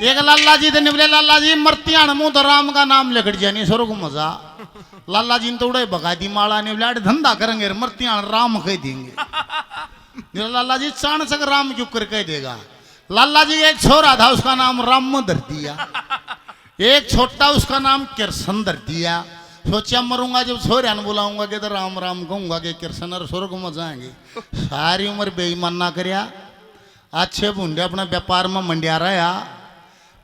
एक लाला जी थे निवले लाला जी मरतियाण मुंह तो राम का नाम लिखट जाए नहीं सर को मजा लाला जी ने तो उड़े बगाती माला निवले धंधा करेंगे मरतियाण राम कह देंगे लाला जी चाणचक राम क्यों कर कह देगा। लाला जी एक छोरा था उसका नाम राम धर दिया, एक छोटा उसका नाम कृष्ण धर दिया। सोचा मरूंगा जब छोरिया ने बुलाऊंगा कि तो राम राम कहूंगा कि कृष्ण और स्वर्ग में जाएंगे। सारी उम्र बेईमान ना करया, अच्छे बूंदे अपने व्यापार में मंडिया रहा,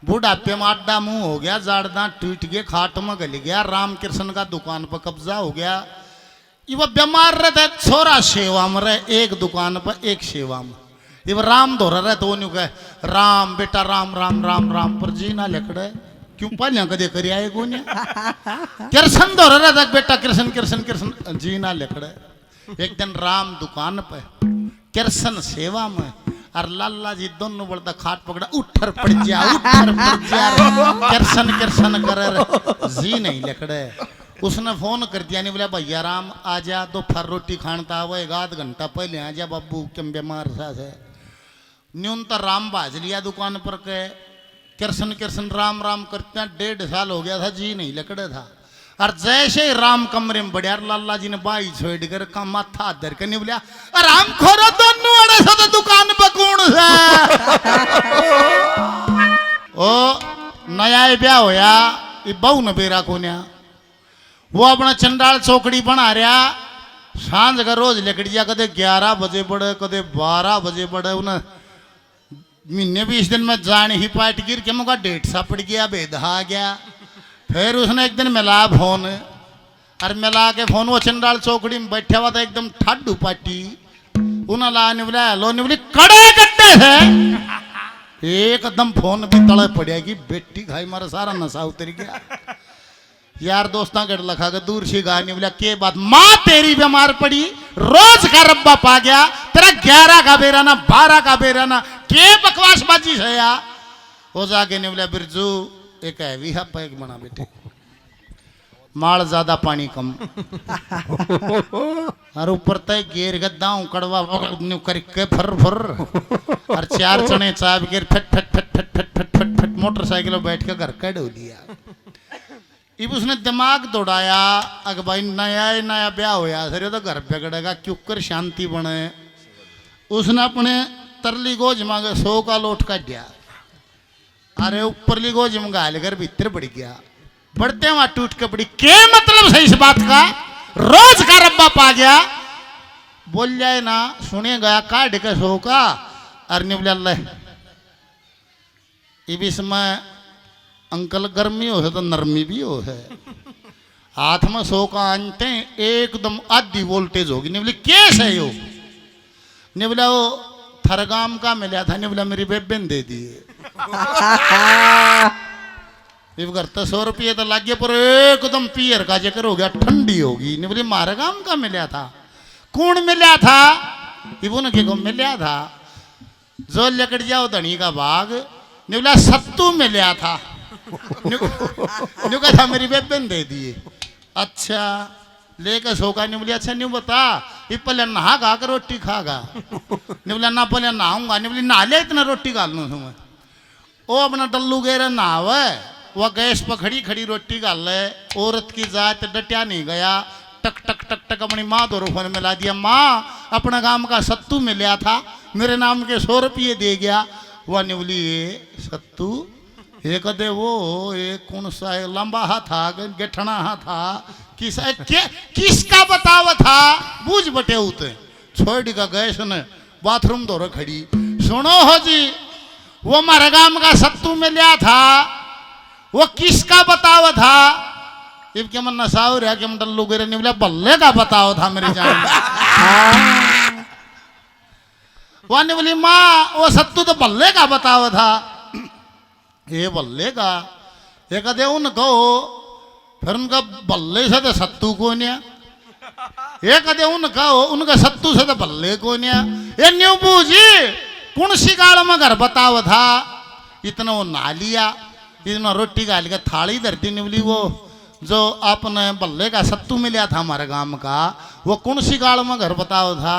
बुढ़ापे में आड्डा मुंह हो गया, जाड़दा टूट गए, खाट में गल गया, राम कृष्ण का दुकान पर कब्जा हो गया। ये वो बीमार रहता छोरा सेवा में रहे, एक दुकान पर एक सेवा में। ये वो राम धोरा रहे तो वो कहे राम बेटा राम राम राम राम पर जी ना लकड़े क्यों पालिया कदे करी आए को कृष्ण धोरा रहता बेटा कृष्ण कृष्ण कृष्ण जी ना लकड़े। एक दिन राम दुकान पे कृष्ण सेवा में और लाला जी दोनों बड़ता खाट पकड़ा उठर पड़ जा कृष्ण कृष्ण करे जी नहीं लकड़े। उसने फोन कर दिया नहीं बोला भैया राम आजा दोपहर रोटी खानता वो 1 घंटा पहले आजा बाबू क्यों बीमार सा है। न्यूनतम राम बाज लिया दुकान पर के कृष्ण कृष्ण राम राम करते 1.5 साल हो गया था जी नहीं लकड़े था। और जैसे ही राम कमरे में बढ़िया लाला जी ने बाई छोड़ कर का माथा धर के नहीं बोलिया राम खोरो दोनों अड़े से तो दुकान पर कौन है। ओ नया ब्याह होया बहू ने बेरा कोन्या वो अपना चंडाल चौकड़ी बना रहा सांझ का रोज लकड़ी जा कदे 11 बजे पड़े कदे 12 बजे पड़े उन्हें महीने 20 दिन में जान ही पाट गिर के मुका डेट सा पड़ गया बेधा आ गया। फिर उसने एक दिन मिला फोन और मिला के फोन वो चंडाल चौकड़ी में बैठा हुआ था एकदम ठाडू पाटी उन्हें ला निवला लो निवली कड़े कट्टे थे एकदम फोन भी तले पड़ेगी बेटी खाई मारा सारा नशा उतर गया। यार दोस्ता कर लखा के दूर सी गाने बोला के बात माँ तेरी बीमार पड़ी रोज का रब्बा पा गया तेरा 11 का बेराना 12 का बेराना के बकवास बाजी है या हो जाके ने बोला बिरजू एक है भी पैक बना बेटे माल ज्यादा पानी कम और ऊपर तय गेर गद्दाऊ कड़वा करके फर फर और 4 चने चाप गिर फट फट फट फट फट फट फट फट मोटरसाइकिल बैठ के घर का डो लिया। इब उसने दिमाग दौड़ाया अगर भाई नया ब्याह होया सर तो घर बिगड़ेगा क्यों कर शांति बने। उसने अपने तरली गोज मांगे 100 का लोट का दिया अरे ऊपरली गोज मंगा लेकर भीतर बढ़ गया बढ़ते वहां टूट के पड़ी के मतलब सही इस बात का रोज का रब्बा पा गया बोल जाए ना सुने गया काट के 100 का अरे बोले इब इसमें अंकल गर्मी हो है तो नरमी भी हो है हाथ में 100 का आनते एकदम आधी वोल्टेज होगी नहीं बोले केस है यो नहीं बोला वो थरगाम का मिला था नहीं बोला मेरी बेबे ने दे दिए घर तो 100 रुपये तो लग गया पर एकदम पियर का जकर हो गया ठंडी होगी नहीं बोले मारे गाम का मिला था कौन मिला था इबो ने को मिला था जो लकड़ जाओ धनी का बाग नहीं बोला सत्तू मिला था न्यू कहा मेरी बेबे ने दे दिए अच्छा लेकर 100 का नहीं बोले अच्छा नहीं बता ये पहले नहा गा कर रोटी खागा नहीं बोला ना पहले नहाऊंगा नहीं बोली नहा ले इतना रोटी गाल लूँ तुम्हें ओ अपना डल्लू गेरा नहावे वह गैस पर खड़ी खड़ी रोटी गाल ले औरत की जात डटिया नहीं गया टक टक टक टक अपनी माँ दो फोन मिला दिया माँ अपना गांव का सत्तू मिला था मेरे नाम के 100 रुपये दे गया वह नहीं बोली सत्तू एक दे वो एक कौन सा लंबा हाथ था गेठना हाथ था किसका बतावा था बूझ बटे उते छोड़ का गैस ने बाथरूम दो खड़ी सुनो हो जी वो हमारे गांव का सत्तू में लिया था वो किसका बतावा था इब के मन नशा हो रहा कि हम डल्लू गिरे नहीं बोला बल्ले का बताओ था मेरी जान वो नहीं बोली माँ वो सत्तू तो बल्ले का बतावा था ये बल्ले का ये कहते उनको फिर उनका बल्ले से तो सत्तू को नहीं ये कहते उनका उनका सत्तू से तो बल्ले को नहीं ये न्यू बूझी कौन सी गाड़ में घर बतावा था इतना वो ना लिया इतना रोटी गाल का थाली धरती निवली वो जो आपने बल्ले का सत्तू मिला था हमारे गांव का वो कौन सी गाड़ में घर बतावा था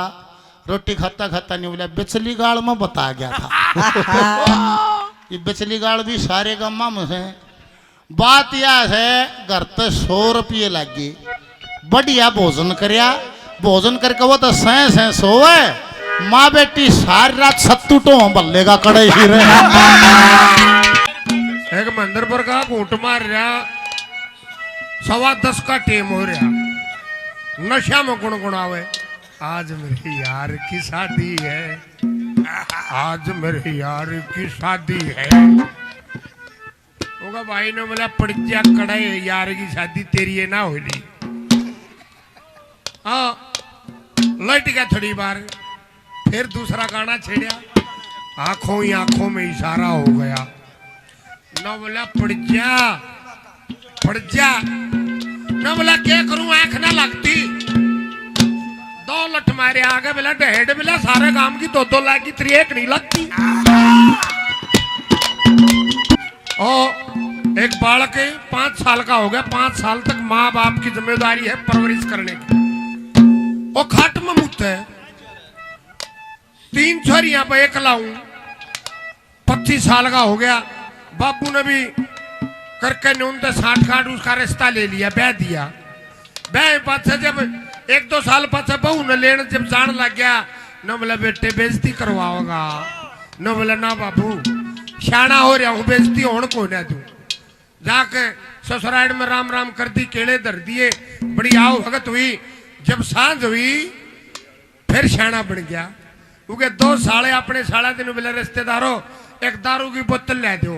रोटी खाता खाता नहीं बोला बिचली गाड़ में बता गया था ये बिचली गाड़ भी सारे गम्मा में से बात यह है घर तो 100 रुपये लगे बढ़िया भोजन करया भोजन करके वो तो सह सह सोवे माँ बेटी सारी रात सत्तू टो बल्ले का कड़े ही रहे एक मंदिर पर का घूट मार रहा 10:15 का टेम हो रहा नशा में गुनगुनावे आज मेरे यार की शादी है आज मेरे यार की शादी है होगा भाई ने बोला पड़ जा कड़े यार की शादी तेरी है ना हो रही हाँ लट गया थोड़ी बार फिर दूसरा गाना छेड़ा आंखों ही आंखों में इशारा हो गया ना बोला पड़ जा ना बोला क्या करूं आंख ना लगती 2 लठ मारे आगे बोला ढेड बोला सारे काम की 2-2 लाख की 3 एक नहीं लगती और एक बालक 5 साल का हो गया 5 साल तक माँ बाप की जिम्मेदारी है परवरिश करने की वो खाट में मुक्त है 3 छोरियां पे एक लाऊं 25 साल का हो गया बापू ने भी करके न्यूनतम 60 उसका रिश्ता ले लिया ब्याह दिया ब्याह पाछे जब 1-2 साल पाछे बहू ने लेने जब जान लग गया न बोला बेटे बेइज्जती करवाओगा न बोला ना बाबू शाना हो रहा हूँ बेइज्जती होने को ना तू जाके ससुराल में राम राम कर दी केले धर दिए बड़ी आओ भगत हुई जब सांझ हुई फिर शाना बन गया क्योंकि 2 साले अपने साला दिन बोले रिश्तेदारों एक दारू की बोतल ले दो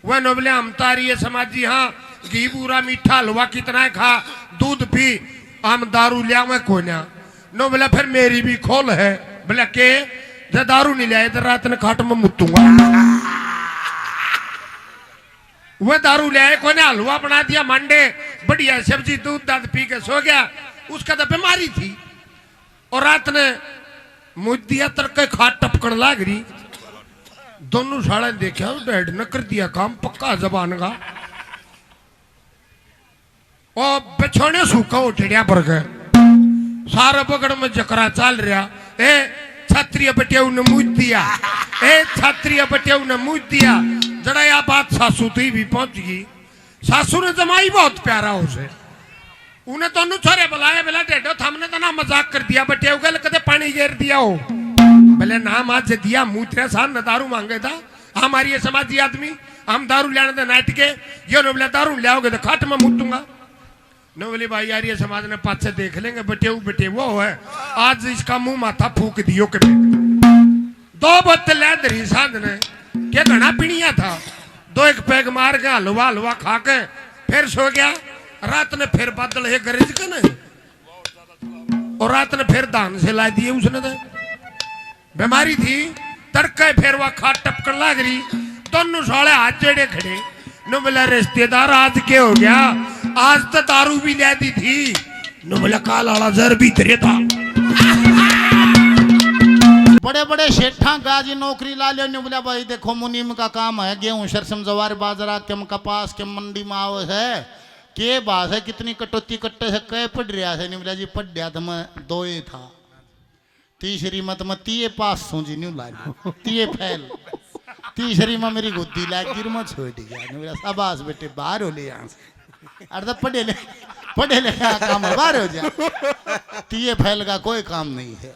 वह न बोले हम तारी है समाजी हाँ घी पूरा मीठा हलवा कितना खा दूध पी हम दारू लिया मैं को ना नो बोला फिर मेरी भी खोल है बोला के जब दारू नहीं लिया इधर रात ने खाट में मुतूंगा वह दारू लिया को ने हलवा बना दिया मंडे बढ़िया सब्जी दूध दाद पी के सो गया उसका तो बीमारी थी और रात ने मुझ दिया तड़के खाट टपकन लाग रही दोनों साले देखा डैड ने कर दिया काम पक्का जबान का और बिछोने सूखा उठड़िया पर गए सारा बगड़ में जकरा चल रहा ए छात्रीय बटिया ने मुझ दिया ए छात्रीय बटिया ने मुझ दिया जरा यह बात सासू तो भी पहुंच गई सासू ने जमाई बहुत प्यारा उसे उन्हें दोनों छोरे बुलाया बोला डेडो हमने तो ना मजाक कर दिया बटिया गल कदे पानी घेर दिया हो बोले नाम आज दिया मुंह तेरे सामने दारू मांगे था हमारी ये समाजी आदमी हम दारू लेने दे नाट के ये न बोले दारू ले आओगे तो खाट में मुतूंगा न बोले भाई यार ये समाज ने पाछे देख लेंगे बेटे वो है आज इसका मुंह माथा फूक दियो के 2 बोतल ले दरी साध ने क्या घना पीनिया था 2 एक पैग मार के हलवा खा के फिर सो गया रात ने फिर बादल है गरज के न और रात ने फिर धान से ला दिए उसने तो बीमारी थी तड़के फिर वह खाट टपकन लग रही दोनों साले हाथ जेड़े खड़े नो बोला रिश्तेदार आज के हो गया आज तो दारू भी ले दी थी नो बोला काल वाला जर भी तेरे था बड़े बड़े सेठा गाजी नौकरी ला लियो बोला भाई देखो मुनीम का काम है गेहूं सरसों जवार बाजरा केम कपास केम मंडी में आवे है के बात है कितनी कटौती कट्टे से कह पढ़ रहा है बोला जी पढ़ तो मैं 2 ही था तीसरी मत मैं 3 पास सूझी नहीं ला 3 फैल तीसरी में मेरी गुद्दी ला गिर में छोड़ गया मेरा शाबाश बेटे बाहर हो ले यहाँ से अरे पढ़े लिखे काम बाहर हो जा 3 फैल का कोई काम नहीं है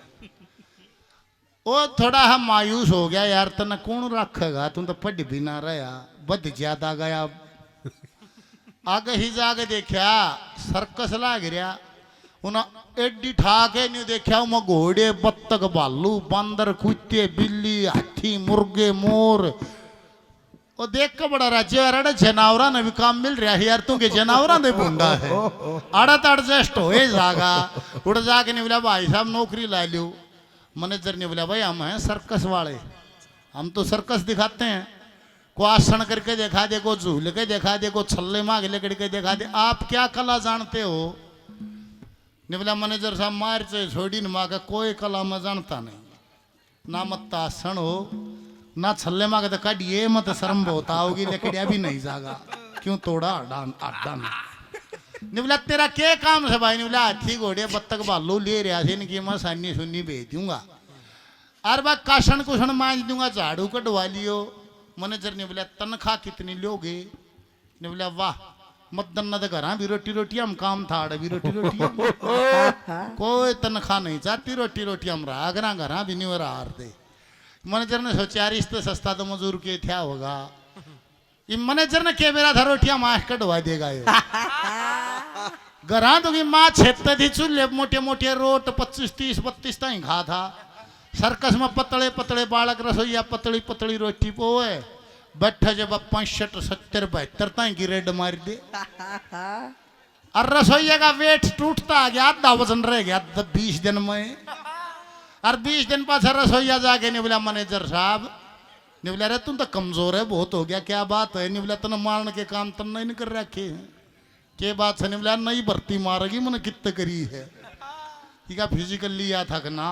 वो थोड़ा हम मायूस हो गया यार तना कौन रखेगा तुम तो पढ़ भी ना रहा बद ज्यादा गया आगे ही जाके देखा सर्कस लाग रहा उन्हें एडी ठाके नहीं देखा मैं घोड़े बत्तख भालू बंदर कुत्ते बिल्ली हाथी मुर्गे मोर और देख के बड़ा राज्य यार जानवरा ने भी काम मिल रहा है यार तू के जानवरा ने भूंडा है अड़त एडजस्ट हो जागा उड़ जाके नहीं बोला भाई साहब नौकरी ला लियो मैनेजर ने बोला भाई हम हैं सर्कस वाले हम तो सर्कस दिखाते हैं को आसन करके दिखा दे को झूल के दिखा दे को छल्ले मांग लेकर के दिखा दे आप क्या कला जानते हो ने बोला मैनेजर साहब मार से छोड़ी न माँ का कोई कला मैं जानता नहीं ना मत आसन हो ना छल्ले मांगे तो काटिए मत शर्म होता होगी लेकिन अभी नहीं जागा क्यों तोड़ा अड्डा ने बोला तेरा क्या काम है भाई ने बोला हाथी घोड़े बत्तख भालू ले रहा थे इनकी मैं सानी सुन्नी भेज दूंगा अरे बा कासन कुसन मांझ दूंगा झाड़ू कटवा लियो मैनेजर ने बोला तनख्वाह कितनी लोगे? ने बोला वाह मतदन न तो घर भी रोटी रोटी हम काम था भी रोटी रोटी कोई तनख्वाह नहीं चाहती रोटी रोटी हम रहा घर भी नहीं हो रहा दे। मैनेजर ने सोचा यार इससे सस्ता तो मजदूर के क्या होगा। ये मैनेजर ने क्या मेरा था रोटियां माश कटवा देगा ये घरा तो की माँ छेते थी चूल्हे मोटे मोटे रोट 25 30 32 तक खा था। सर्कस में पतले पतले बालक रसोईया पतली पतली रोटी पोए बैठे जब 65 70 72 तक की रेड मार दे और रसोईया का वेट टूटता आ गया आधा वजन रह गया 20 दिन में। और 20 दिन पास रसोईया जाके नहीं बोला मैनेजर साहब ने बोला अरे तुम तो कमजोर है बहुत हो गया क्या बात है? नहीं बोला तने मारने के काम तन नहीं कर रखे हैं के बात से? नहीं बोला नई भर्ती मारेगी मैंने कितने करी है ठीक है फिजिकल लिया था कि ना?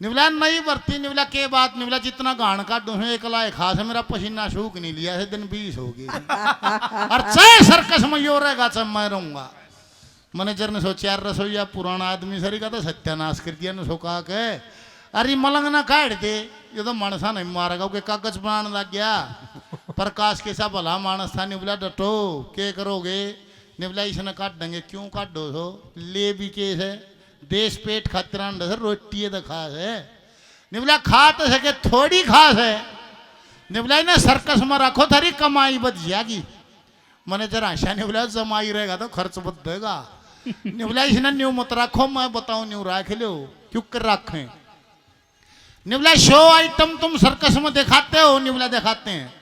निवला नहीं भर्ती निवला के बात निवला जितना गान का दूसरे एक लाए खास है मेरा पसीना सूख नहीं लिया है दिन 20 होगी और चाहे सर्कस में यो रहेगा चाहे मैं रहूंगा। मैनेजर ने सोचा यार रसोईया पुराना आदमी सरी का तो सत्यानाश कर दिया ने सोका के अरे मलंग ना काट दे ये तो मानसा नहीं मारेगा के कागज बनाने लग गया प्रकाश के सा भला मानस था। निवला डटो के करोगे? निवला इसने काट देंगे क्यों काट दो सो ले भी केस है देश पेट खातिर रोटी है तो खास है। निवला खा तो सके थोड़ी खास है। निवला ने सर्कस में रखो थारी कमाई बच जाएगी। मैनेजर आशा निवला जमाई रहेगा तो खर्च बदलेगा। निवला इसने न्यू मत रखो मैं बताऊं न्यू रख लो क्यों कर रखे। निवला शो आइटम तुम सर्कस में दिखाते हो निवला दिखाते हैं।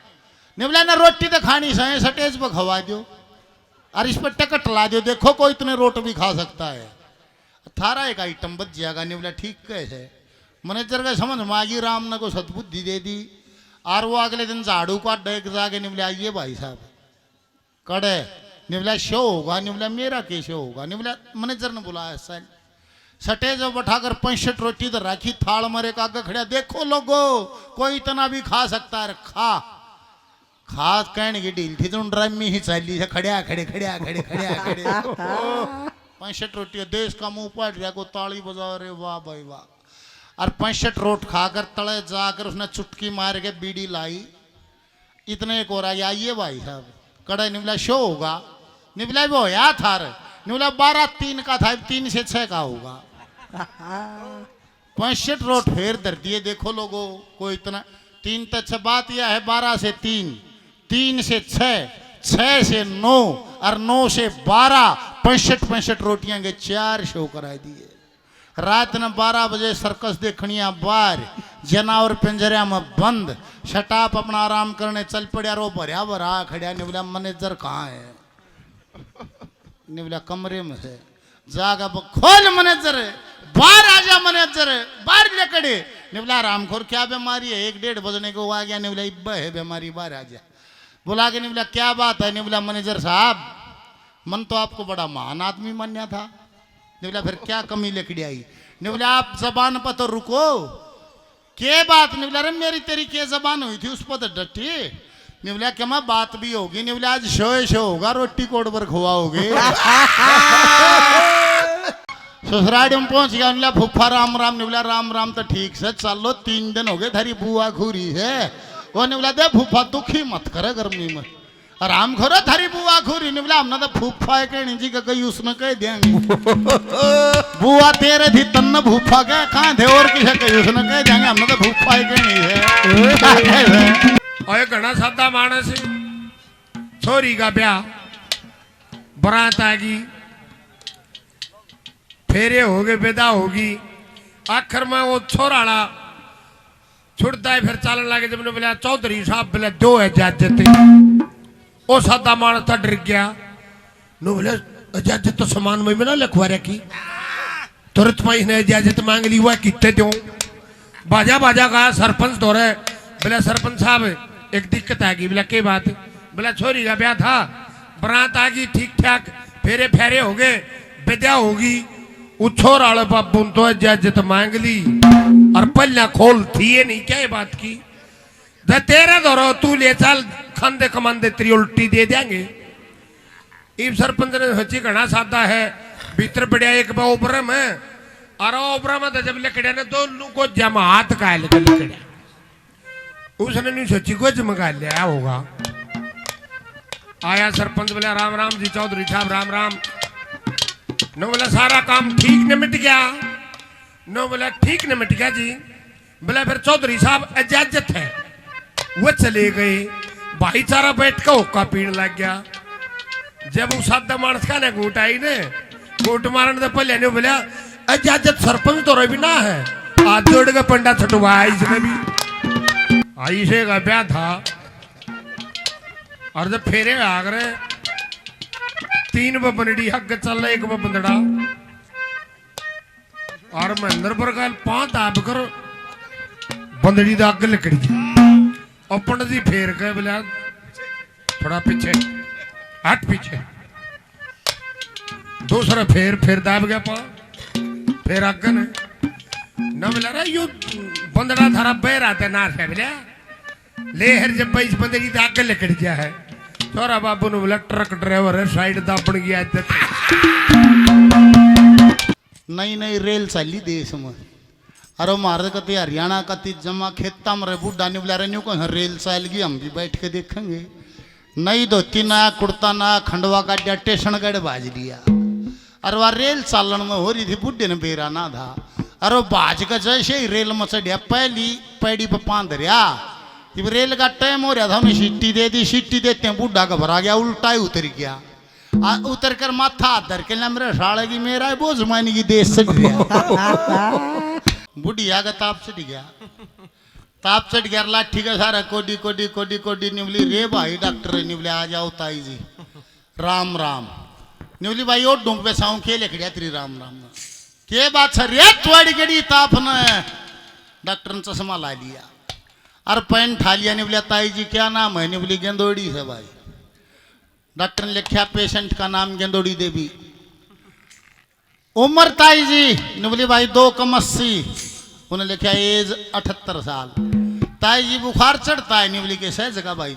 निवला ने रोटी तो खानी सही स्टेज पर खवा दो और इस पर टिकट ला दो देखो कोई इतने रोट भी खा सकता है थारा एक आइटम बच जाएगा। नहीं बोला ठीक कैसे? मैनेजर का समझ मागी राम ने को सद्बुद्धि दे दी और वो अगले दिन झाड़ू का डेक जाके नहीं बोला आइए भाई साहब कड़े नहीं बोला शो होगा। नहीं बोला मेरा के शो होगा? नहीं बोला मैनेजर ने बुलाया ऐसा सटेज बैठाकर 65 रोटी तो राखी थाल मरे का आगे खड़ा देखो लोगो कोई इतना भी खा सकता है खा खा कहने की डील थी तो ड्रामी ही चली है खड़िया खड़े खड़िया खड़े खड़िया खड़े 65 रोटी देश का मुंह पाट गया को ताली बजाओ रे वाह भाई वाह। और 65 रोट खाकर तले जाकर उसने चुटकी मार के बीड़ी लाई इतने एक और आइए भाई साहब कड़े निवला शो होगा। निवला वो या था निवला 12-3 का था 3 से 6 का होगा। 65 रोट फेर धर दिए देखो लोगो कोई इतना 3 तो 6 बात यह है 12 से 3 3 से 6 6 से 9 और 9 से 12 65 रोटियां के 4 शो करा दिए। रात ने 12 बजे सर्कस देखनिया बाहर जनावर पिंजरिया में बंद शटाप अपना आराम करने चल पड़ा रो भरिया भरा खड़ा। ने बोला मैनेजर कहाँ है? ने बोला कमरे में से जागा खोल मैनेजर बाहर आ जा मैनेजर बाहर लेकड़े। ने बोला रामखोर क्या बीमारी है 1-1:30 बजने को आ गया। ने बोला इब्बा है बीमारी बाहर आ जा बुला के। ने बोला क्या बात है? ने बोला मैनेजर साहब मन तो आपको बड़ा महान आदमी मान्या था। ने बोला फिर क्या कमी लेकड़ी आई? ने बोला आप जबान पर तो रुको के बात? ने बोला अरे मेरी तेरी के जबान हुई थी उस पर तो डटी। ने बोला क्या मैं बात भी होगी? ने बोला आज शो होगा रोटी कोड पर खुआओगे। ससुराल में पहुंच गया। बोला फुफ्फा राम राम। ने बोला राम राम तो ठीक से चलो 3 दिन हो गए थारी बुआ खुरी है। वो ने बोला दे फुफ्फा दुखी मत करे गर्मी में आराम करो थारी बुआ खुरी। ने बोला हमने तो फूफा है कहनी जी का कहीं उसने कह देंगे बुआ तेरे थी तन्न फूफा क्या कहाँ थे और किसे कहीं उसने कह देंगे हमने तो फूफा है कहनी है। और घना सादा मानस छोरी का ब्याह बरात आगी फेरे हो गए विदा होगी आखिर में वो छोराड़ा छुड़ता है फिर चालन लगे। जब बोला चौधरी साहब बोले 2 इजाजत ओ सादा मानस था डर गया। नो बोले इजाजत तो सामान में ना लिखवा रखी तुरंत में इसने इजाजत मांग ली हुआ कितने दो बाजा बाजा कहा सरपंच दो रहे। बोला सरपंच साहब एक दिक्कत आ गई। बोला के बात? बोला छोरी का ब्याह था बरात आ गई ठीक ठाक फेरे फेरे हो गए विद्या होगी वो छोरा वाले बाबू तो इजाजत मांग ली और पल्ला खोल थी ये नहीं क्या बात की तेरे दौरो तू ले चल खांदे कमांदे तेरी उल्टी दे देंगे। इब सरपंच ने सोची घना सादा है भीतर बढ़िया एक बा ओबरा में और ओबरा में तो जब लकड़िया ने दोनों को जमात का लकड़िया उसने नहीं सोची कुछ मंगा लिया होगा। आया सरपंच बोला राम राम जी चौधरी साहब राम राम। नो बोला सारा काम ठीक निमट गया। नो बोला ठीक निमट गया जी। बोला फिर चौधरी साहब इजाजत है। वो चले गए। भाईचारा बैठ के हुक्का पीने लग गया। जब वो सादा मानस का ने घूट आई ने घूट मारने से पहले ने बोला इजाजत सरपंच तो रवि ना है। हाथ जोड़ के पंडा छटवाया इसने भी। आई से का ब्याह था और जब फेरे आ गए 3 बंदड़ी हक चल रहा 1 बंदड़ा और महेंद्र पर कल 5 दाब कर बंदड़ी दा अग लकड़ी और पंडित जी फेर गए बोला थोड़ा पीछे हट पीछे। दूसरा फिर दाब गया पा फिर अग ने न मिला रहा यू बंदड़ा थारा बह रहा था नार है बोला लेहर जब इस बंदड़ी दा अग लकड़ गया है। छोरा बाबू ने बोला ट्रक ड्राइवर है साइड दापण गया। नई नई रेल चाली देश में। अरे मारे कति हरियाणा कति जमा खेता में रे बुढ़ा ने बुला रहे को रेल चालेगी हम भी बैठ के देखेंगे। नई धोती नया कुर्ता नया खंडवा का स्टेशन गढ़ बाज लिया। अरे वह रेल चालन में हो रही थी बुढ़े ने बेरा ना था। अरे बाज का जैसे ही रेल में चढ़िया पहली पैड़ी पे पांध रिया। जब रेल का टाइम हो रहा था उन्हें सीटी दे दी। सीटी देते हैं बुढ़ा घबरा गया उल्टा ही उतर गया। उतर कर माथा धर के ना मेरे साले की मेरा है बोझ मानी की देश चढ़ गया। बुढ़िया का ताप चढ़ गया। ताप चढ़ गया लाठी का सारा कोडी कोडी कोडी कोडी निवली रे भाई डॉक्टर निवले आ जाओ ताई जी राम राम। निवली भाई और डूंग पे साऊं के लिखड़िया तेरी राम राम के बात सर रे थोड़ी गड़ी ताप ने डॉक्टर ने चश्मा ला लिया और पेन ठा लिया। निवलिया ताई जी क्या नाम है? निवली गेंदोड़ी है भाई। डॉक्टर ने लिखा पेशेंट का नाम गेंदोड़ी देवी। उम्र ताई जी निवली भाई 2 कम 80। उन्हें लिखा एज 78 साल। ताई जी बुखार चढ़ता है निवली के सह जगह भाई।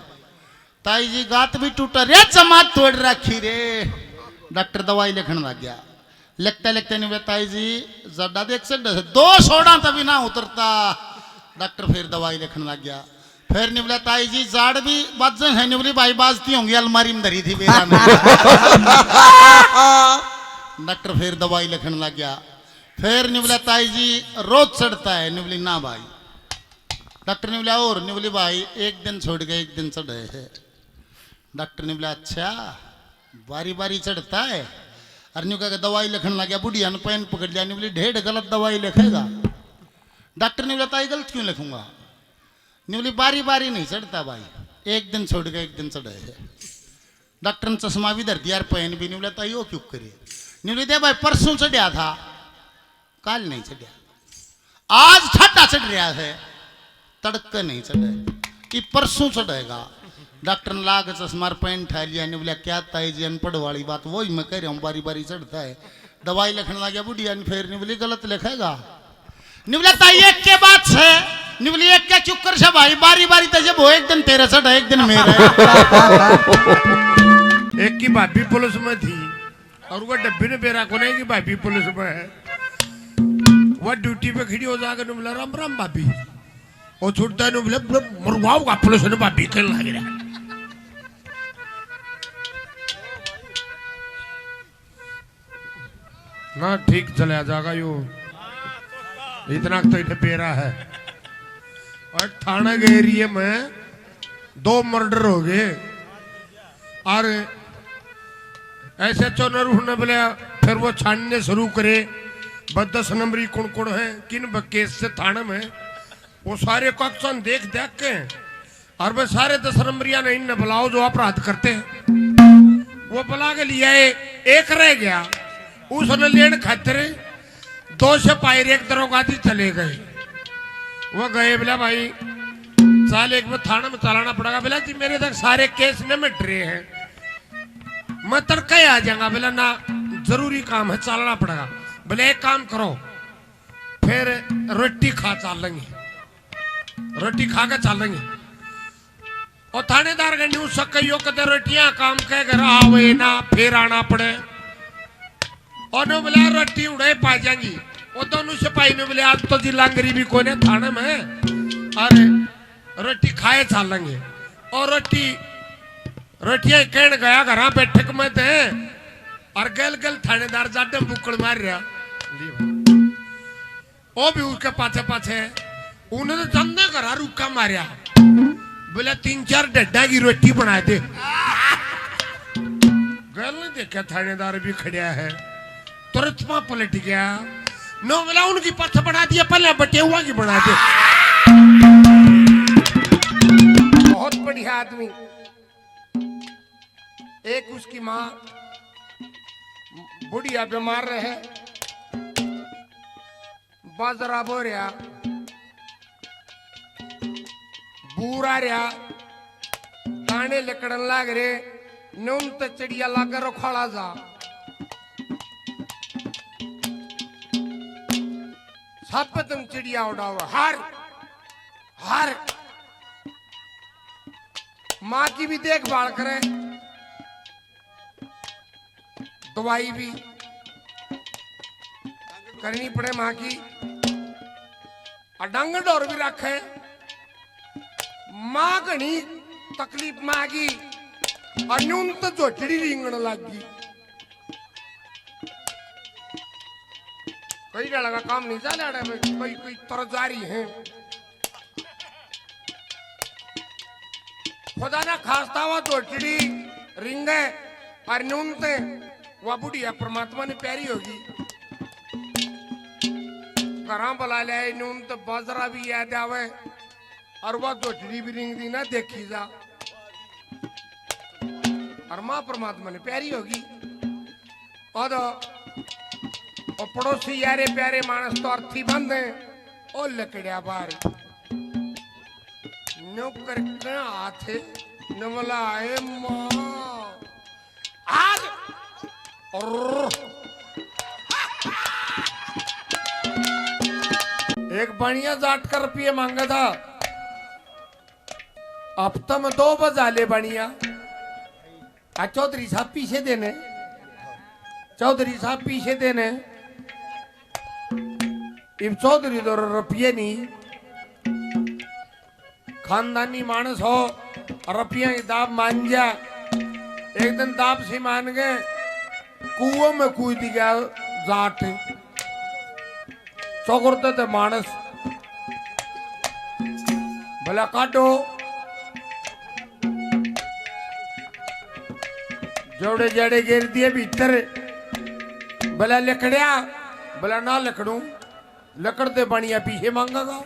ताई जी गात भी टूटा रे जमात तोड़ रखी रे। डॉक्टर दवाई लिखने लग गया। लिखते लिखते निवले ताई जी ज्यादा देख से 2 सोडा तभी ना उतरता। डॉक्टर फिर दवाई लिखने लग गया। फिर निवला ताई जी जाड़ भी बाज है निवली भाई बाजती होंगी अलमारी में धरी थी बेरा में। डॉक्टर फिर दवाई लिखने लग गया। फिर निवला ताई जी रोज चढ़ता है। निवली ना भाई। डॉक्टर निवला और निवली भाई 1 दिन छोड़ के 1 दिन चढ़े है। डॉक्टर निवला अच्छा बारी बारी चढ़ता है। अरन्यू का दवाई लिखने लग गया। बुढ़िया ने पेन पकड़ लिया। निवली ढेर गलत दवाई लिखेगा। डॉक्टर ने बताया गलत क्यों लिखूंगा? निवली बारी बारी नहीं चढ़ता भाई 1 दिन छोड़ के 1 दिन चढ़े है। डॉक्टर ने चश्मा भी धर दिया और पेन भी। निवला ताई वो क्यों करे? निवली दे भाई परसों चढ़िया था कल नहीं चढ़िया। आज छठा चढ़ रहा है तड़के नहीं चढ़े कि परसों चढ़ेगा। डॉक्टर ने ला के चश्मा पेन ठा लिया। निवला क्या ताई जी अनपढ़ वाली बात वही मैं कह रहा हूँ बारी बारी चढ़ता है। दवाई लिखने लगा बुढ़िया ने फिर निवली गलत लिखेगा। निवला ताई एक के बात से निवली एक के चुक्कर से भाई बारी बारी तजे वो 1 दिन तेरा चढ़ा 1 दिन मेरा। एक की भाभी पुलिस में थी और वो डब्बी ने बेरा को नहीं की भाभी पुलिस में है। वो ड्यूटी पे खड़ी हो जाकर ने बोला राम राम भाभी। वो छूटता है बोले मरवाओ का पुलिस ने भाभी के लग रहा। ना ठीक चला जाएगा यो इतना तो इधर पेरा है। और थाना के एरिया में 2 मर्डर हो गए और ऐसे चौनर ने बोले फिर वो छानने शुरू करे 10 नंबरी कौन कौन है किन केस से थाने में। वो सारे कक्शन देख देख के और वे सारे 10 नंबरिया ने इन बुलाओ जो अपराध करते हैं। वो बुला के लिया एक रह गया। उसने लेन खातिर 2 सिपाही 1 दरोगा चले गए। वो गए बोला भाई साल एक में थाना में चलाना पड़ेगा। बोला जी मेरे तक सारे केस न मिट रहे हैं मैं तड़का ही आ जाऊंगा। बोला ना जरूरी काम है चलना पड़ेगा। बोले एक काम करो फिर रोटी खा चलेंगे रोटी खा के चलेंगे। और थानेदार का न्यूज सकइयो कहते रोटियां काम कह कर आवे ना फिर आना पड़े। और ने बोला रोटी उड़े पा जाएंगी। वो दोनों सिपाही ने बोले आज तो जी लांगरी भी कोने थाने में। अरे रोटी खाए चालेंगे और रोटियां कहन गया घर बैठक में थे और गल गल थानेदार जाटे बुक्कड़ मार रहा वो भी उसके पाछे पाछे उन्होंने चंदे करा रुका मारिया बोले 3-4 डड्डा की रोटी बना दे गल ने देखा थानेदार भी खड़ा है तुरंत वहां पलट गया नो बोला उनकी पथ बना दिया पहले बटे हुआ की बना दे बहुत बढ़िया आदमी एक उसकी माँ बुढ़िया बीमार रहे बाजरा बो रहा बूरा रहा दाने लकड़न लाग रहे नून तो चिड़िया लाकर रखवाड़ा जा सब पे तुम चिड़िया उड़ाओ हर माँ की भी देखभाल करें दवाई भी करनी पड़े माँ की और डंग डोर भी रखे माँ घनी तकलीफ में आ गई और न्यून तो झोटड़ी रिंगण लग गई कई डाला का काम नहीं चला रहा कोई कोई तर जारी है खुदा ना खास्ता हुआ झोटड़ी रिंगे और न्यून ते वह बुढ़िया परमात्मा ने प्यारी होगी करा बुला ले नून तो बाजरा भी याद आवे और वह झोटड़ी भी रिंग दी ना देखी जा और मां परमात्मा ने प्यारी होगी और पड़ोसी यारे प्यारे मानस तो अर्थी बंद है और लकड़िया बार नौकर का हाथ नवला है मां आज और एक बढ़िया जाट का रुपये मांगा था अब तो मैं 2 बजा ले बढ़िया चौधरी साहब पीछे देने इब चौधरी तो रुपये नहीं खानदानी मानस हो रुपया की दाब मान जा एक दिन दाब से मान गए कुओं में कूद गया जाट चौकरते थे मानस भला काटो जोड़े जड़े गिर दिए भीतर भला लकड़िया भला ना लकड़ू लकड़ते बढ़िया पीछे मांगेगा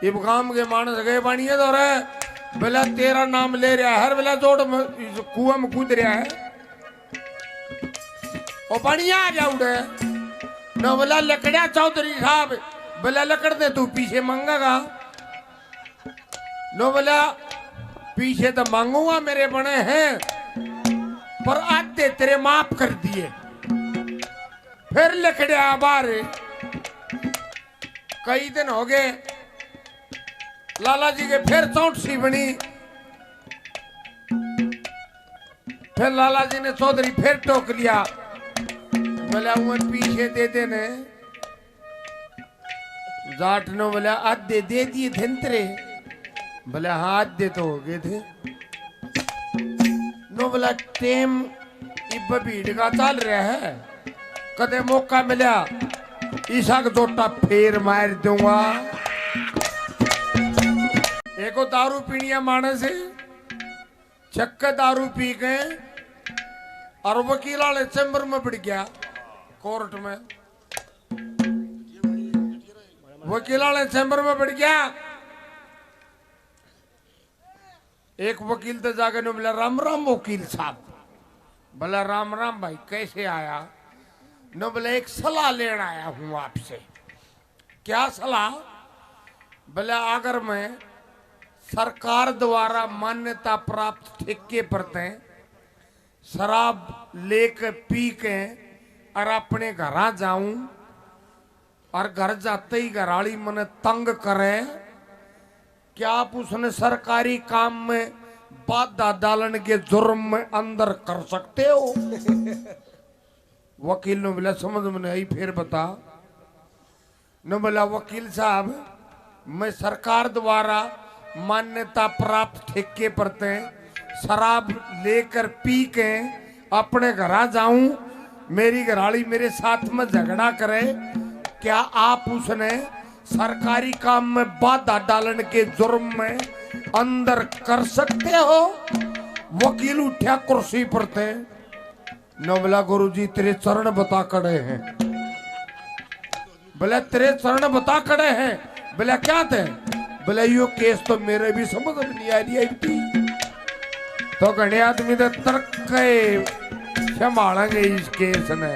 इब गांव के मानस गए बढ़िया तो रहे भला तेरा नाम ले रहा है हर भला जोड़ कुआ में कूद रहा है ओ बढ़िया आ जाऊडे न बोला लकड़िया चौधरी साहब बोला लकड़ दे तू पीछे मांगेगा नो बोला पीछे तो मांगूंगा मेरे बने हैं पर आधे तेरे माफ कर दिए फिर लकड़िया बाहर कई दिन हो गए लाला जी के फिर चौंटसी बनी फिर लाला जी ने चौधरी फिर टोक लिया बोला पीछे दे देने जाट नो बोला आधे दे दिए थे तेरे बोला हाँ आधे तो हो गए थे नो बोला टेम इब भीड़ का चल रहा है कदे मौका मिला ईसा का जोटा फेर मार दूंगा एको दारू पीनिया मानस है छक्के दारू पी गए और वकील वाले चैम्बर में बढ़ गया कोर्ट में वकील वाले चैम्बर में बढ़ गया एक वकील तो जाकर ने बोला राम राम वकील साहब बोला राम राम भाई कैसे आया न बोला एक सलाह लेना आया हूं आपसे क्या सलाह बोला अगर मैं सरकार द्वारा मान्यता प्राप्त ठेके पर शराब लेकर पी के और अपने घर जाऊं और घर जाते ही घराली मने तंग करे क्या आप उसने सरकारी काम में बाधा डालने के जुर्म में अंदर कर सकते हो वकील ने बोला समझ में नहीं फिर बता न बोला वकील साहब मैं सरकार द्वारा मान्यता प्राप्त ठेके पर ते शराब लेकर पी के अपने घर जाऊं, मेरी घराली मेरे साथ में झगड़ा करे, क्या आप उसने सरकारी काम में बाधा डालने के जुर्म में अंदर कर सकते हो? वकील उठा कुर्सी पर थे, नवला गुरुजी तेरे चरण बता खड़े हैं। बोले तेरे चरण बता खड़े हैं? बोले क्या थे? बोले यो केस तो मेरे भी समझ में नहीं आ रही थी। तो घने आदमी तो तर्क संभालेंगे इस केस ने।